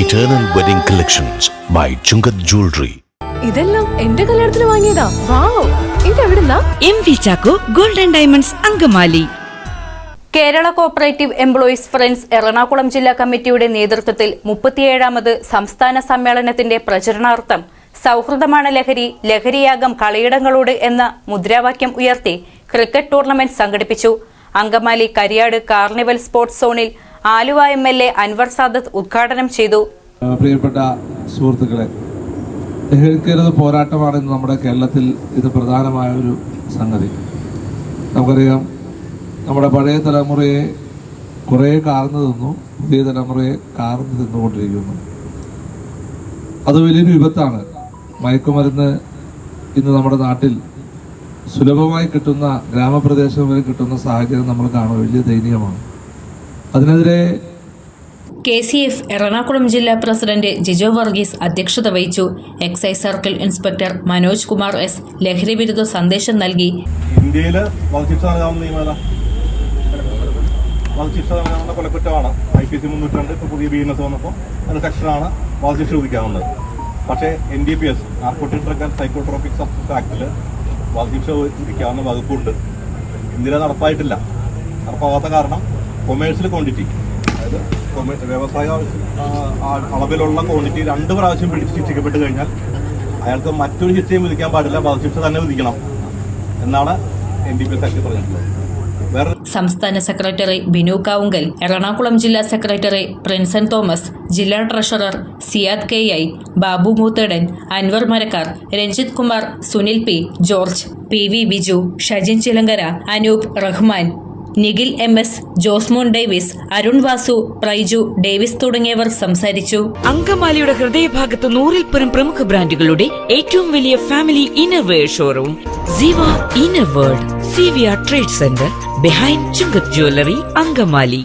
Eternal Wedding Collections by Chungat Jewelry. ഇതെല്ലാം എന്റെ കല്യാണത്തിന് വാങ്ങിയതാ. വാവ്, ഇതെവിടുന്നാ? MV Chaco Golden Diamonds Angamaly. Kerala cooperative employees friends Ernakulam ജില്ലാ കമ്മിറ്റിയുടെ നേതൃത്വത്തിൽ 37ാമത് സംസ്ഥാന സമ്മേളനത്തിന്റെ പ്രചരണാർത്ഥം സൗഹൃദമാണ് ലഹരി, ലഹരിയാകം കളിയിടങ്ങളോട് എന്ന മുദ്രാവാക്യം ഉയർത്തി ക്രിക്കറ്റ് ടൂർണമെന്റ് സംഘടിപ്പിച്ചു. അങ്കമാലി കരിയാട് കാർണിവൽ സ്പോർട്സ് സോണിൽ ആലുവ MLA അൻവർ സാദത്ത് ഉദ്ഘാടനം ചെയ്തു. പ്രിയപ്പെട്ട സുഹൃത്തുക്കളെ, ലഹരിക്കെതിരെ പോരാട്ടമാണെന്ന് നമ്മുടെ കേരളത്തിൽ ഇത് പ്രധാനമായ ഒരു സംഗതി. നമുക്കറിയാം, നമ്മുടെ പഴയ തലമുറയെ കുറേ കാർന്നു തിന്നു, പുതിയ തലമുറയെ കാർന്നു തിന്നുകൊണ്ടിരിക്കുന്നു. അത് വലിയൊരു വിപത്താണ്. മയക്കുമരുന്ന് ഇന്ന് നമ്മുടെ നാട്ടിൽ സുലഭമായി കിട്ടുന്ന ഗ്രാമപ്രദേശങ്ങളിൽ കിട്ടുന്ന സാഹചര്യം നമ്മൾ കാണുക വലിയ ദയനീയമാണ്. അതിനെതിരെ KCF എറണാകുളം ജില്ലാ പ്രസിഡന്റ് ജിജോ വർഗീസ് അധ്യക്ഷത വഹിച്ചു. Excise circle inspector Manoj Kumar S ലഹരി വിരുദ്ധ സന്ദേശം നൽകി. ഇന്ത്യയിൽ വധശിക്ഷ നൽകാവുന്ന നിയമം വധശിക്ഷ നൽകാവുന്ന കൊലക്കുറ്റമാണ്. IPC 302 ഇപ്പോൾ പുതിയ BNS വന്നപ്പോൾ അത് സെക്ഷനാണ് വധശിക്ഷ വിധിക്കാവുന്നത്. പക്ഷേ NDPS narcotic drug and psychotropic substance ആക്ടിൽ വധശിക്ഷ വിധിക്കാവുന്ന വകുപ്പുണ്ട്. ഇന്ത്യയിൽ നടപ്പായിട്ടില്ല. നടപ്പാകാത്ത കാരണം കൊമേഴ്സ്യൽ ക്വാണ്ടിറ്റി, അതായത് വ്യവസായ അളവിലുള്ള ക്വാണ്ടിറ്റി 2 പ്രാവശ്യം പിടിച്ച് ശിക്ഷിക്കപ്പെട്ട് കഴിഞ്ഞാൽ അയാൾക്ക് മറ്റൊരു ശിക്ഷയും വിധിക്കാൻ പാടില്ല, വധശിക്ഷ തന്നെ വിധിക്കണം എന്നാണ് NDPS ആക്ട് പറഞ്ഞിട്ടുള്ളത്. സംസ്ഥാന സെക്രട്ടറി ബിനു കാവുങ്കൽ, എറണാകുളം ജില്ലാ സെക്രട്ടറി പ്രിൻസൻ തോമസ്, ജില്ലാ treasurer Siyad KI, Babu Moothedan, Anwar Marakkar, Ranjith Kumar, Sunil P, George, PV Biju, Shajin Chilankara, Anoop, Rahman, Nikhil MS, Josemon Davis, Arun Vasu, Praiju, Davis തുടങ്ങിയവർ സംസാരിച്ചു. അങ്കമാലിയുടെ ഹൃദയഭാഗത്ത് 100-ൽ പരം പ്രമുഖ ബ്രാൻഡുകളുടെ ഏറ്റവും വലിയ family innerwear showroom Siva inner world, CVR trade centre, behind Chungath jewellery, Angamaly.